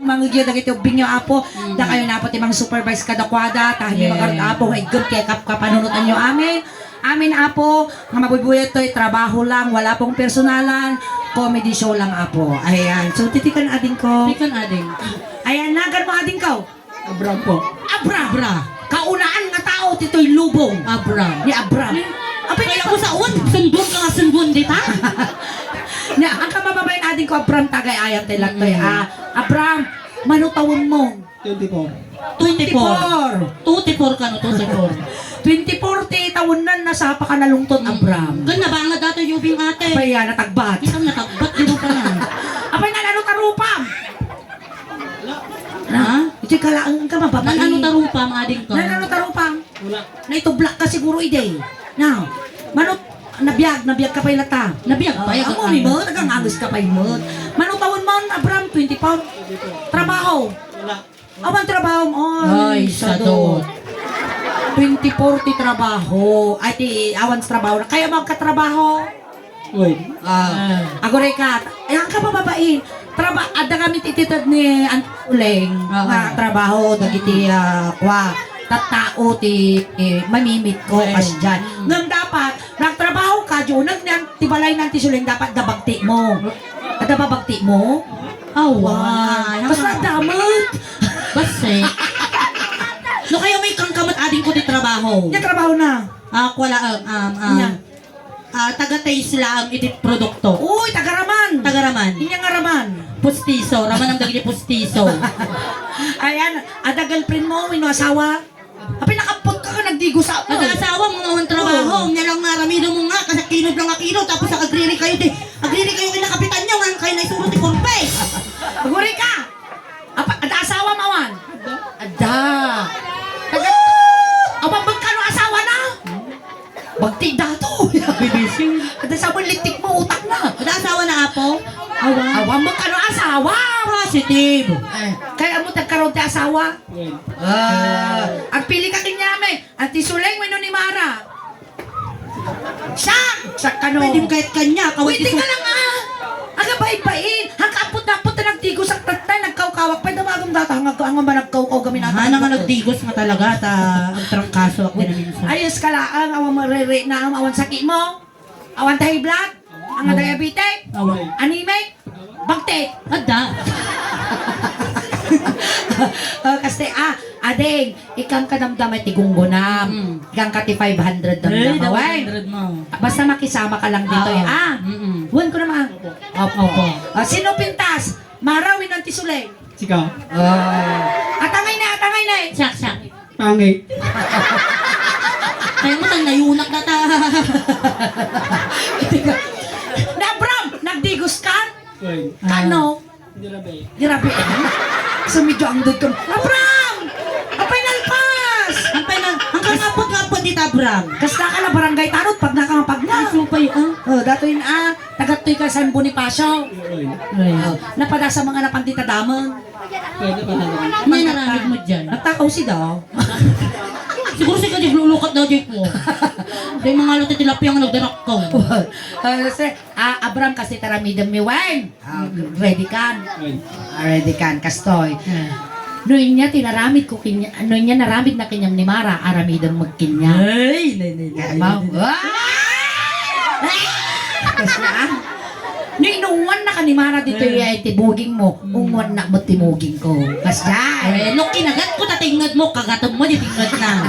mangigyan na ito binyo apo. Da kayo na po timang supervise kadakwada. Tahan niyo mag apo nga igod kaya kapanunutan niyo amin. Amin apo, nga mabubuyat to trabaho lang, wala pong personalan, comedy show lang apo. Ayan, so titikan ading ko. Tikan ading. Ayan, nagan mo ading ko. Abram po. Abra. Kaunaan nga tao, tito'y lubong. Abram. Ni Abram. Apay kaya ko sa un, sundon ka nga sundon dita. Na, ang kamababayan ading ko, Abram tagay ayam tayo to. Abram, manutawon mo. 24 ka no, 24. 2040 taon na nasa pa ka nalungtot, Abram. Gan na ba nga dato yubing ate? Apay yan, natagbat. Kitang natagbat dito pa na. Apay nanalo tarupam. Ha? Ito kalaan ka mababae. Nanano tarupa ang ading ko? Nanalo tarupam. Na ito black ka siguro ide. Now, manot, nabiyag ka pa ilata. Nabiyag pa? Ako mi mo, nagangagos ka pa mo. Manutawon mo, Abram, 20 pound. Trabaho. Awan trabaho mo. Ay, sadot. 2040 trabaho. Ay, di, awan sa trabaho. Kaya magkatrabaho. Agore ka. Ayan ka bababain. Ada kami tititad ni Antuleng. Nga trabaho. Dagiti kwa. Tattao ti mamimit ko kasi dyan. Ngam dapat, nagtrabaho ka dyan. Tibalay ng tisuleng dapat dabagti mo. Ada babagti mo? Awan. Basta damot. Base. No kayo may kangkamat ading ko di trabaho. Yung trabaho na. Wala taga-taste lang iti produkto. Uy, tagaraman. Tagaraman. Inyang araman. Pustiso, raman ang dagiti pustiso. Ayan, ada girlfriend mo, wino asawa. Apay nakampot ka nagdigo sa ako. Nag-asawa mo nga ang trabaho. Nga lang naramido mo nga kasi kinod lang nga kinod tapos agriri kayo di. Agriri kayo kinakapitan nyo nga kayo naisurot ni confess. Aguri ka. Ada asawa mawan. Ada. Abang ka no asawa na. Bagti dato. Bibising. Ada sabon litik mo utak na. Nag-asawa na apo? Awang ka no asawa. Positive. Kaya mo tagkaroon ti asawa. Ang pili ka kinyame. At isuleng wino ni Mara. Siya ka no. Pwede mo kahit kanya. Pwede ka lang Aga bain-bain. Hangkapot-napot na nagdigo sa tatay. Nagkaw-kawak. Pwede damagong data. Hanggang ba nagkaw-kaw kami natin. Hana nga nagdigos nga talaga. Ang trangkaso ako na minsan. Ayos ka lang. Awan marere na. Awan sakit mo. Awan tayo blood. Ang diabetes. Anemic. Bagte. Ada. Kasi adeng, ikang kadamdamay tigunggunam. Ikang kati 500 damdam. 500 mo. Basta makisama ka lang dito. Huwag ko naman. Opo. Sino pintas? Marawin ang tisulay. Sika. Atangay na eh. Siyak. Pangit. Kaya mo tang nayunak na ta. Na Abram, nagdigos ka? Uy. Ano? Dirabe. Grabe Sumidyo ang dudong. Abram! Apay nalpas! Hanggang ngapot dito, Abram. Kasta ka na barangay tarot pag nakangapag na. Supay, Datoin tagatoy ka San Bonifacio. Uy. Napada sa mga napandita damon. Pwede pa naman. Ano yung naramit mo dyan? Nagtakaw si daw. Siguro si Kadig lulukat daw dyan mo. Dahil mga luto tilapia ang nagdanak ko. Abram kasi taramidam mi wine. Ready kan? Uy. Ready kan, kastoy. Noy niya tinaramid ko kinya, noy niya naramid na kinyam ni Mara, aramidam magkinya. Ay, Ma'am. Kasi Ninuwan na ka ni Mara dito ay tibuging mo. Ungwan na mo timuging ko. Kasya. nung kinagat ko tatingad mo, kagatong mo, di tingad na.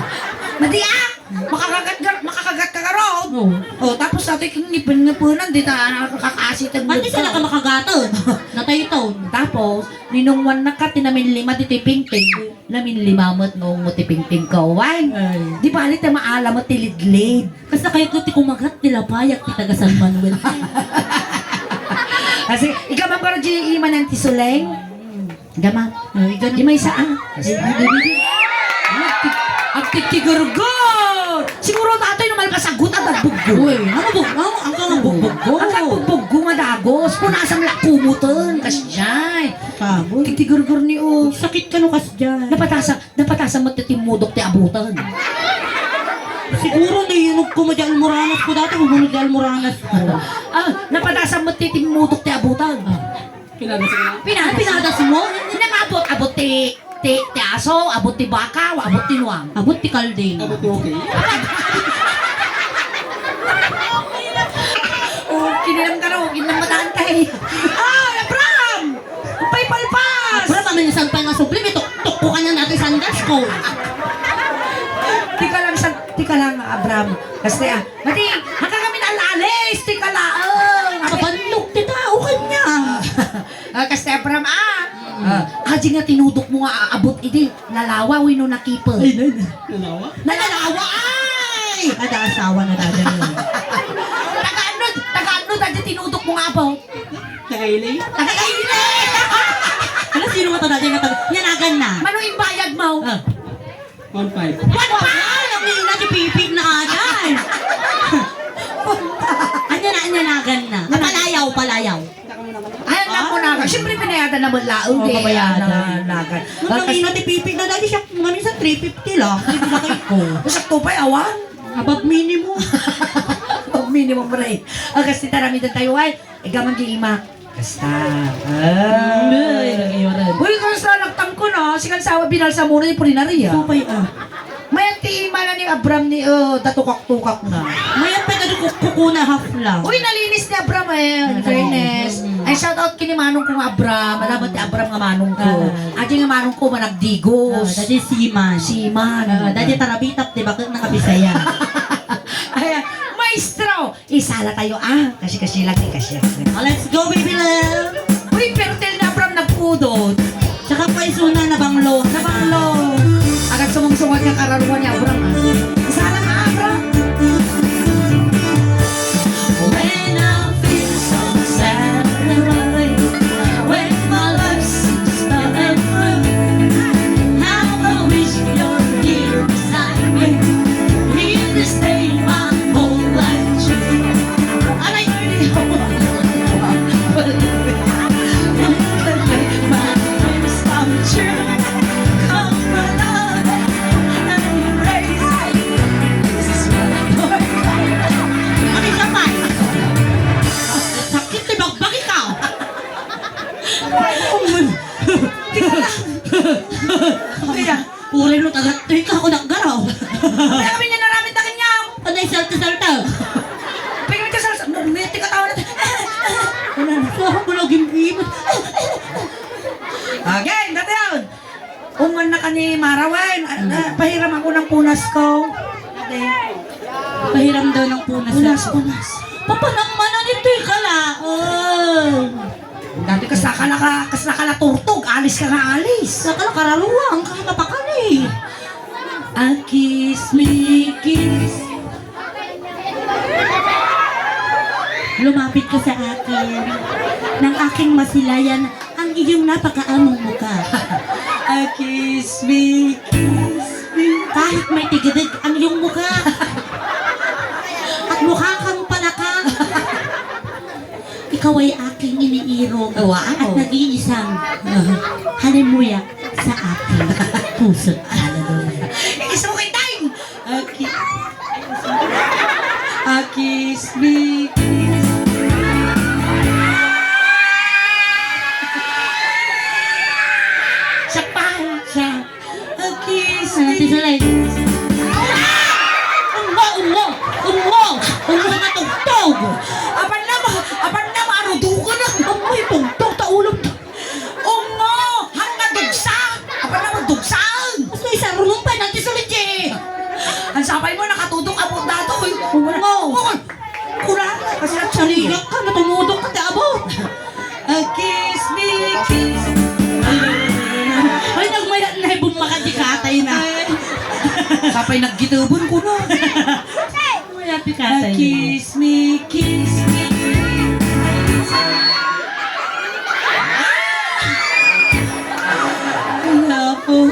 Madiak! Makakagat ka karon. Tapos natin kung nipin-nipunan, di ta nakakasitan mo. Pati sila ka makagaton. Natayton. Tapos, ninungwan na ka, tinamin lima di tiping-ping. Namin limamot nung mo tiping-ping ko. Why? Di ba alit na maala mo tilid-lid? Kasi kayo ko ti kumagat, tilapayak, ti taga San Manuel. Kasi, ikaw man parang iman ng tisuleng. Gama. Di may saan. Ang titigurgor! Siguro dato'y naman kasagot at nagbuggo. Uy, ang ka ng bugbog. Ang kagbugbo madagos. Punasang lakumutan. Kasi dyan. Kaboy. Titigurgor ni O. Sakit ka no kas dyan. Napatasa mo titimudok ti abutan. Siguro naiinog ko mo dyan almoranas ko dati. Humunod dyan almoranas ko. Napatasa mo titimudok ti abutan. Pinagas ka na. Pinadas mo? Nakapot ti aso, abot ti baka, abot ti nuwang. Abot ti kalding. Abot mo okay. Oh, kinilang ka raw, kinamataan ka eh. Abram! Pay palpas! Pero paminisan pa nga sublim, tuk-tuk ka na natin sandas ko. Tika lang, Abram. Kasi mati, haka kami nalalis, tika lang. Kabanlog ti tao kanya. Kasi Abram, aji nga tinudok mo nga aabot iti, nalawa, wino nakipel. Nalawa? Nalalawa ay! Ada asawa na dada yun. Taga-ano, aji tinudok mo nga abot. Nakailay? Nakakaili! Ano sino mo ito dati nga yanagan na? Mano yung bayad mo? 1.5. What pa? Ang nila ti pipig na adan. Anyanagan na. Palayaw. Ay, alam mo na. Siyempre pinayadan naman laong. Oo, babayadan. Lagan. Nung ina ti pipig na dati siya, ngayon sa 350 lang. Hindi na kayo ko. Sakto pa, awan. Above minimum. Minimum rate. Kasi taramitan tayo ay, gamang giima. Kasta. Uy, kasta nagtang ko no. Sikan sawa binalsa muna ni Pulinariya. Ito pa'y May tima na ni Abram ni tatukak-tukak na. May ang pwede kukuna half lang. Uy, nalinis ni Abram in fairness. Ay, shout out kini manong ko nga Abram. Malamat ni Abram nga manong ko. Adi nga manong ko managdigos. Dati Siman. Siman. Dati Tarabitap, di ba? Nakabisaya. Ay, maestro! Isala tayo kasi lang eh, kasi. Let's go, baby love! Uy, pero tel na Abram nagpudot. Tsaka pa isuna na banglo. Agad sumungsungan niya kararuan niya Abram. Isala ka Abram. When I feel so sad and lonely, when my life seems dull and blue, how I wish you're here beside me. Here to stay my whole life true. And I really hope my dreams come true. Come my love and embrace me. This is what I'm doing. Ano siya pa? Sakit, tibagbag ikaw! Kaya, Uri lo tagat, ikaw ako nakgaraw. kaya kami niya naramit na kanyang. Panay salta-salta. Pagkakit ka sa ngiti ka tawa natin. Ako mo laging ibot. Okay, dati yun. Ungan na ka ni Marawan. Pahiram ako ng punas ko. Dati. Pahiram daw ng punas. Punas. Papanang manan ito yung kalaon. Dati kas nakalaturtog. Alis ka na alis. Sakala kararuang, kakapakan eh. Kiss me, kiss. Lumapit ka sa akin. Nang aking masilayan ang iyong napakaamong mukha. Kiss me, kiss me. Kahit may tigidig ang iyong mukha. At mukha kang palaka. Ikaw ay aking iniiro. Wow. At nag-iisang halimuya sa aking puso't kaluluwa. Kiss mo kay time. Kiss me, kiss. Siya pa. Kiss me. Tisalay. Ummo nga tugtog. Apan na marudo ko na. Amoy tugtog ta ulam. Ungo, hanggang dugsa. Apan na magdugsaan. Gusto isa runong pa natin sa legit. Ang sapay mo nakatudok abot dato. Ungo. Kura. Kasi Saliyak ka na tumudok ka abo. kiss me, kiss. Ay, nagmayat na bumaka di katay na. Sapay naggitubon ko na. Mayat di katay na. Kiss me, kiss me. Wala po.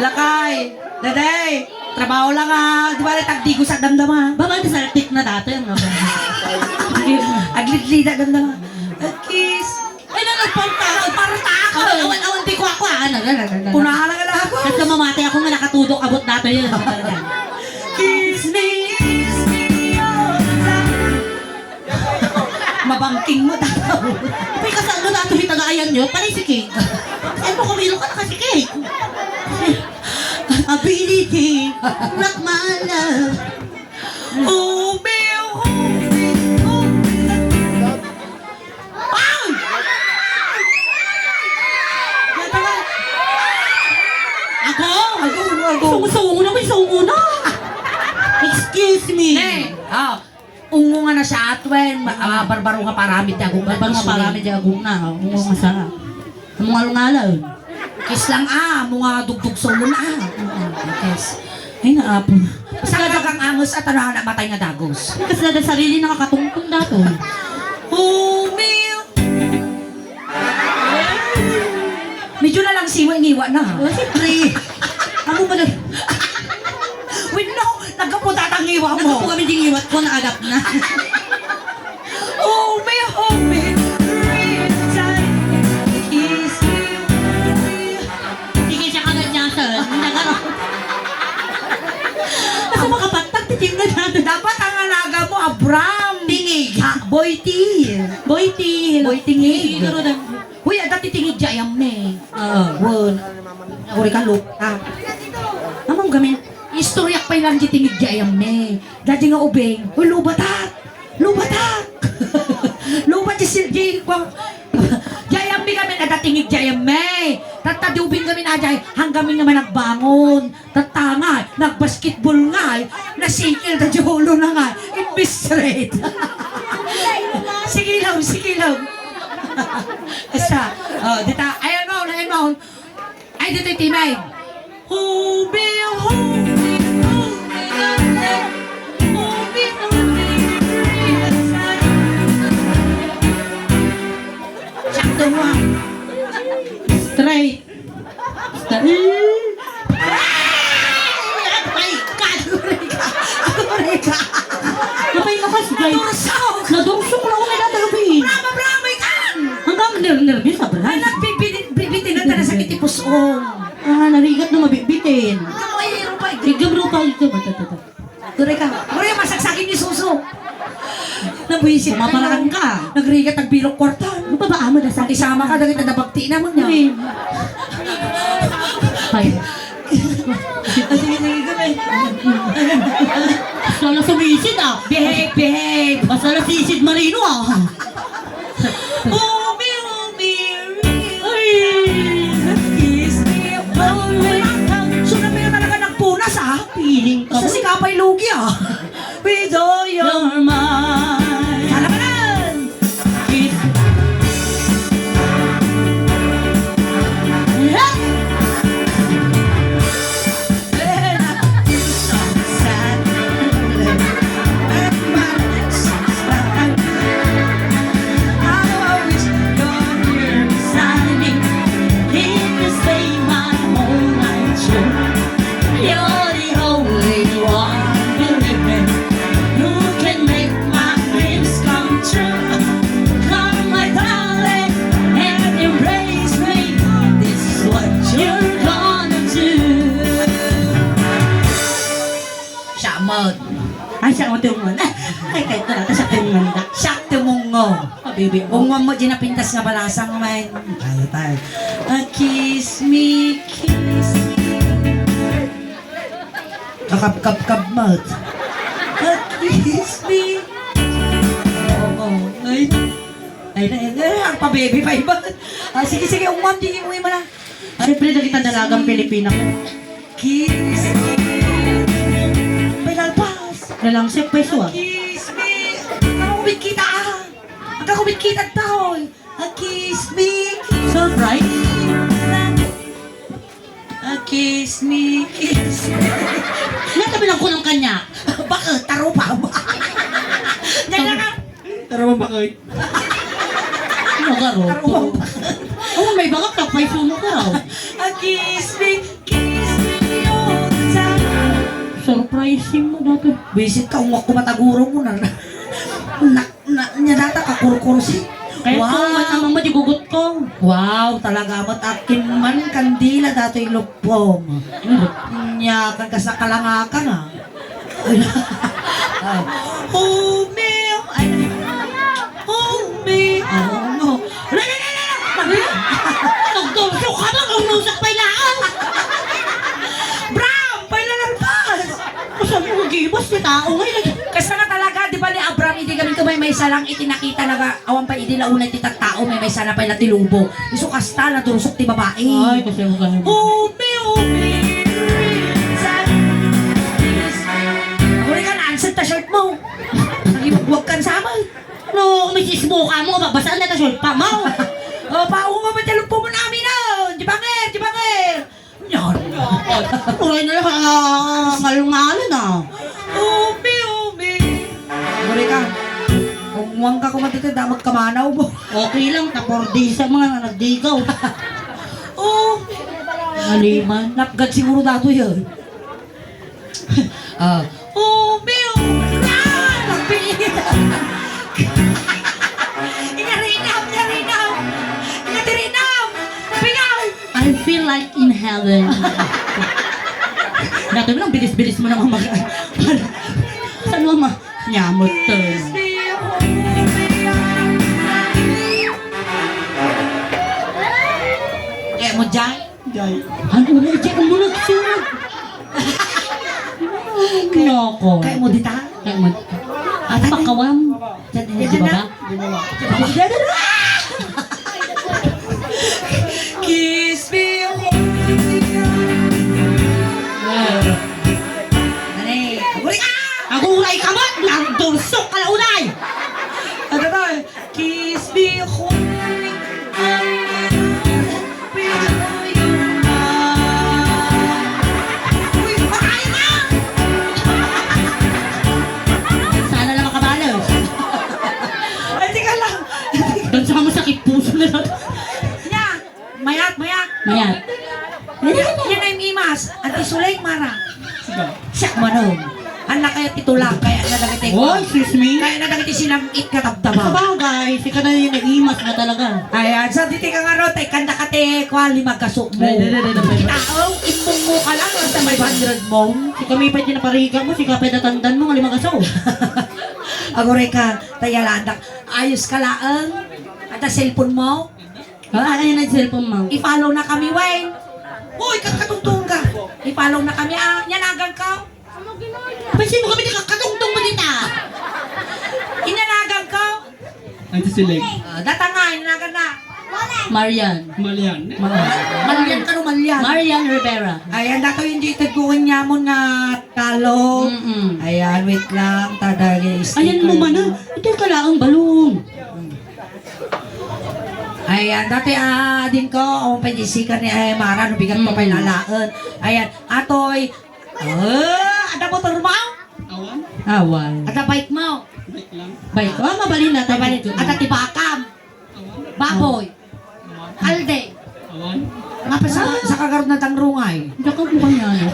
Lakay. Daday. Trabaho lang Di ba tagdigo sa damdama? Baba na saltik na dati ang mga. Aglidlida damdama. Kiss. Ay, nagpantao. Parutako. Awan-awan di ko ako. Punahalang ka lang ako. Kasi mamatay ako nga nakatudok abot dato yun. Kiss me all the time. Mabangking mo daw. May kasano na ito hitagaan kaya nyo, panay si Cake. Saan mo kumilo ka na kasi Cake? Ability, rock my love. Oh, Bill, oh, Ay! Ako? Sungo na, may sungo na. Excuse me. Ne, ungo nga na siya atwen, barbaro nga paramid na agong. Barbaro nga parami di agong na. Ungo nga sa. Ang mga lungalan. Kiss lang mga dugdug solo na Yes. Ay, naapo. Basta dagang angos at na matay nga dagos. Kasi na sarili nakakatungtong dato. Oh, Bill. Medyo na lang siwa-ngiwa na. Oh, siyempre. Ako ba na? Wait, no, nagkapunta ang ngiwa mo. Ako kami ding iwat ko, naagap na. Oh, Bill, oh, Bill. Kiss me. Sige siya kagad niya, sir. Nagkaroon. Nasa makapatag, titingnan natin. Dapat ang alaga mo, Abram. Tingig. Boy T. Boy, ti. Boy tingig. Siguro na. Uy, dati tingig jayam ne. Oo. Won. Uri ka lupa. Amang gamin. Istorya pa lang di tingig jayam ne. Dati nga ubeng. Uy, lubatak. Lubatak. Lubat si Sir J. Jayam mi kami na tingig jayam me. Tatadubing kami na jay. Hanggang mi naman nagbangon. Tatanga. Nagbasketball nga. Nasikil na jolo na nga. Imbis straight. Sige lang, sige lang. Asa, dita, ayan mo, ay, dito yung timay. Hubi, hubi, hubi, sakto mo. Straight. Ay, kadurika. Napay ka pa, straight. Tursaw. Nadursok lang ako may natalupin. Brama kan. Hanggang nervous sa Ay, bray. nagbibitin na tayo sa kitipusong. Ah, narigat na mabibitin. Mayroon pa. Igam rupa ito. Durika. Mura masaksakin ni Suso. Nabuisip ka. Pumaparaan ka. Nagrigat ang bilog kwartan. Ano ba ba amo na sa Sa isama ka, dagit na nabagti naman niya. Ay. Ay. Sige, gabi. Sala sumisid ah. Behave, behave. Basta nasisid marino ah. Umi, umi, Ay. kiss me, umi. Sunod mo yun talaga nagpunas Piling ka Sa ba? sikapay lugi With all your... You're mine. Kalamanan! Kiss. Beside me. If you stay my whole life through, you're the only one, believe me, who can make my dreams come true. Come, my darling, and embrace me. This is what you're gonna do. Siyamot. Ay, siya mo tingnan. Ay, kahit na natin siya tingnan na. Sakto mong ngo. Ah, baby. Kung mo ginapintas nga balasang man. Tayo tayo. Kiss me, kiss me. Kakap-kap-kap mat. Kiss me. Oo. Ay. Ang pa-baby pa iba. Sige, sige. Umam, di mo mo na. Siyempre, dali kita dalagang Pilipina ko. Kiss me. Pinalpas. Dalang siya, peso ah. Kiss me. Kakakubit kita Kakakubit kita tao. Kiss me. Surprise? Kiss me. Kiss me. Natabi lang ko ng kanya. Bakit? Taro pa mo. Yan na nga. Tara mo bakit? Magaro. Taro pa mo. Oh, may bagak na, may sumo ka raw. Kiss me. Kiss me all the time. Surprising mo dati. Visit ka, umwak ko mataguro mo na. Nya data ka kurkur si. Kaya wow. Kung matamang madigugot ko. Wow, talaga mo't akin man kandila dato yung lupong. Nya kan ka sa kalangakan Oh me, oh me, oh no. Nagdulso ka ba? Ang nusak pa ilaan! Bram! Pailalalpas! Sabi mo, gibas ni tao ngayon. Kasi nga talaga, di ba ni Abram, hindi kami kamay may salang itinakita na awan pa hindi launay ti tattao, may sana pa ila tilubo. Iso kasta na durusok ti babae. Ay, kasi mo ganun. Umi, Uri ka na, ansad ta shirt mo. Nagibugwag kan sa amin. Ano, umisis mo ka mo, babasaan na ta pa mo. O, paungo mo matalong po mo namin na. Di bangir, di bangir. Yan. Uray na lang, ngalungalan ah. Umi. Uri ka. Kung muwang ka kumatitid, magkamanaw mo. Okay lang, tapordi sa mga nagdigaw. Oh, Aliman. napgad siguro dato yun. Umi. Nagpingin. Inarinaw. Pingaw. I feel like in heaven. Dati mo lang, bilis-bilis mo naman mag... Saan mo nyamot to? Kaya mo dyan? Jai. Ano na, Jack, ang mulag siya. Noko. Kaya mo dita? Kaya mo. At pakawam. Di ba ba? Kiss me. Dali. Uri ka! Ako ulay ka ba? Nandulsok ka na ulay! Ano ba? Kiss me. Uy, patay na! Sana lang makabalos. Ay, tika lang. Doon sa masakit puso na lang. Nya, mayat. Mayat. Yan ay Mimas. Anti Sulay Mara. Sige. Siya manom. Anak kaya titulang kaya nadagiti Oh, excuse me? Kaya nadagiti sinamit katabdaba. Sabagay, si ka na yung nag-imas na talaga. Ayan, so diti ka nga ro, tay kanda ka te, kwali magkasok mo. Tao, imbong mo ka lang, sa may 100 mo. Si kami pa din napariga mo, si kapay natandan mo, ngalimang asaw. Agore ka, tayalandak. Ayos ka laang. At cellphone mo. Ano yung cellphone mo? I-follow na kami, Wayne. Uy, katungtong ka. I-follow na kami, Nyanagan ka. Pansin mo kami nakakatungtong mo dito. Inanagan ka. Ante silig. Data nga, inanagan na. Marian. Malian. Malyan ka no, malyan. Marian Rivera. Ayan, dato yung dito kuhin niya mo nga talo. Ayan, wait lang. Tadagi. Ayan mo man ah. Ito ka lang ang balon. Ayan, dati din ko, pwede sikat ni Mara, no bigat pa pa ilalaan. Ayan, atoy. Ada motor mo? Awan. Awan. Ada bike mo? Baik lang. Baik. Oh, mabalin natin. Ada tibakam? Baboy? Alde? Awan. Nga pa sa kagarod na tangrungay. Hindi ka mukhang yan.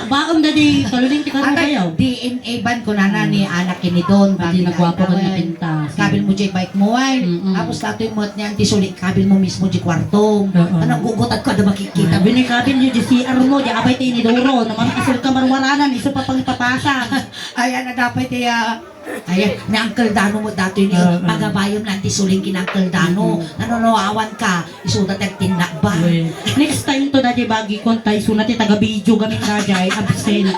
Baon na di, kaluling ti ka na kayo. DNA ban ko na ni anak ni Don. Hindi nagwapo ka na pintas. Kabil mo dyan bike mo ay. Tapos lato yung mga niyan, tisulit kabil mo mismo dyan kwartong. Anong gugutan ko na makikita. Binikabin yung GCR mo, di abay ti inidoro. Naman kasir ka marwaranan, iso pa pang ipapasa. Ayan na dapat ayan, ni Uncle Dano mo dato yung magabayom lang tisuling kina Uncle Dano. Nanonoawan ka, isudat ang tinakba. Next time to dati bagi kontay sunat ti taga-video gamit na jay absent.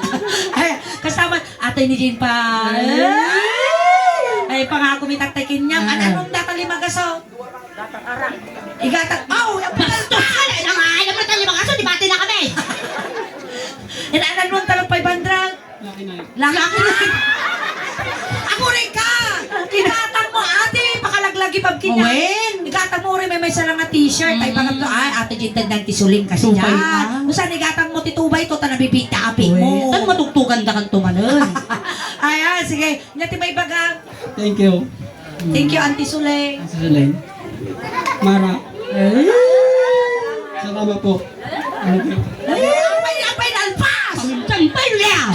Ay, kasama, atay ni Jane pa. Ay, pangako mi taktakin niya. Anong datali magaso? Igatak. Oh, yung Bastos ka na! Alam mo na tayo mga aso, di bati na kami! inaanan mo talang 500. Laki na. Laki na. Ako rin ka! Igatang mo, ate! Pakalaglag ipag kinain. Igatang mo rin, may salang nga t-shirt. Ay, pagkat ay, ate jintad ng tisuling kasi Tubay, dyan. Kung saan igatang mo titubay to, tanabibita apik mo. Ano matugtugan da kang tumanon? Ayan, sige. Nyati may bagang. Thank you. Thank you, Auntie Suleng. Ante silig. Mara. Salamat po. Thank you. Apay na alpas! Tampay niya!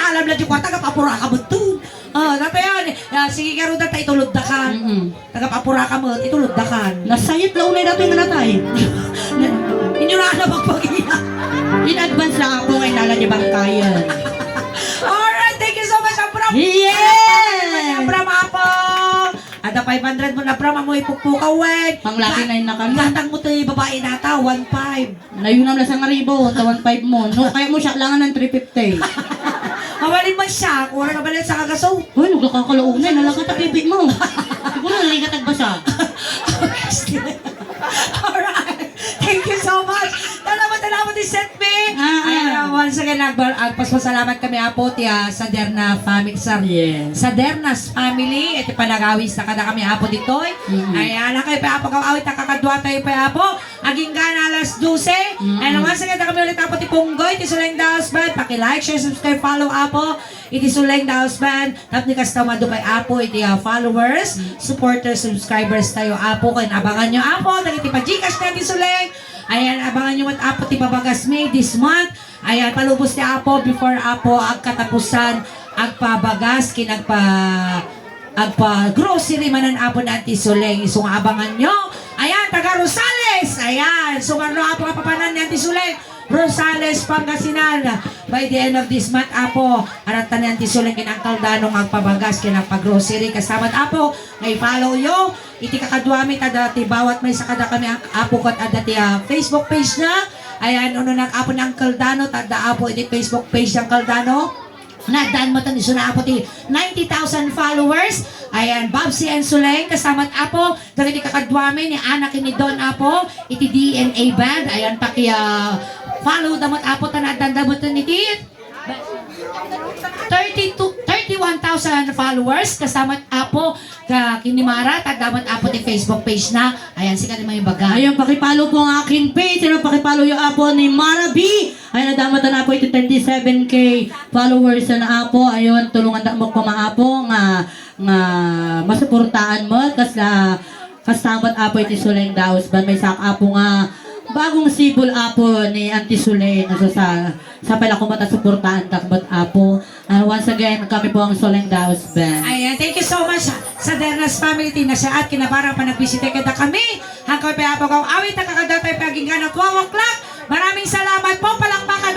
Alam na yung kwarta, kapapura ka mo ito. Dato yan. Sige ka rin tayo, itulod da ka. Tagapapura ka mo, itulod da ka. Nasayit lang unay natin nga natay. Inyo na na magpag-iya. In advance lang ako ngayon nala niya bang kaya. Alright, thank you so much, Abram. Yeah! Abram Apo. Ada 500 mo na pra, mamoy pukpukaw, wen. Panglaki na yun na kami. Gatang mo to yung babae nata, 1.5. Layo na lang sa ngaribo, 1.5 mo. No, kaya mo siya langan ng 350. Mawalin man siya, kung na ba sa kagasaw. Uy, nagkakalaunay, nalagat ang bibig mo. Siguro naligatag ba siya? Alright. Thank you so much. Salamat ni Seth me. Ah. Once again, pasalamat kami apo sa Derna family. Sa Dernas family. Ito panagawis na kada kami apo dito. Ayan, kayo pa apo kawawit nakakadwa tayo pa apo. Aging gana alas 12. And once again, kami ulit apo ti Punggoy. Ti Suleng Daos Band. Paki-like, share, subscribe, follow apo. Iti Suleng Daos Band. Tap ni kastamado kay apo. Iti followers, supporters, subscribers tayo apo. Kaya abangan nyo apo. Nagiti pa Gcash na ti Suleng. Ayan, abangan nyo at apo ti Babagas May this month. Ayan, palubos ti apo before apo ang katapusan agpabagas agpa grocery manan apo na ti Suleng. Isong abangan nyo. Ayan, taga Rosales. Ayan, sumarno apo kapapanan ni Auntie Suleng. Rosales, Pangasinan. By the end of this month, apo, haratan ni Auntie Suleng kinangkal danong agpabagas, kinagpa-grocery. Kasamat apo, ngay follow yo. Iti kakadwami dati bawat may sakada kami ang apo kot dati Facebook page na. Ayan, uno nang apo ng Caldano, tada apo iti Facebook page ng Caldano. Nadaan mo tani suna apo ti 90,000 followers. Ayan, Babsi and Suleng kasamat apo dagiti kakadwami ni anak ni Don apo iti DNA band. Ayan follow damot apo tanadan damot ni ti 31,000 followers kasamat apo ka kinimara tadamat apo ti Facebook page na. Ayan sika ni may baga. Ayun, pakipalo po ang aking page. Ayun, pakipalo yung apo ni Mara B. Ayun, nadamatan na po ito 37K followers na apo. Ayun, tulungan na mo pa maapo nga masuportaan mo. Kasamat apo iti Suleng Daos Band. May sak apo nga bagong sibol apo ni Auntie Suleng. Sa pala kumata suportaan takbat apo. Once again, kami po ang Suleng Daos Band. Ayan, thank you so much sa Dernas family na siya at kinabarang pa nagbisita kada kami. Hanggang pa awit na kakadatay paging ganat 12 o'clock. Maraming salamat po, palakpakan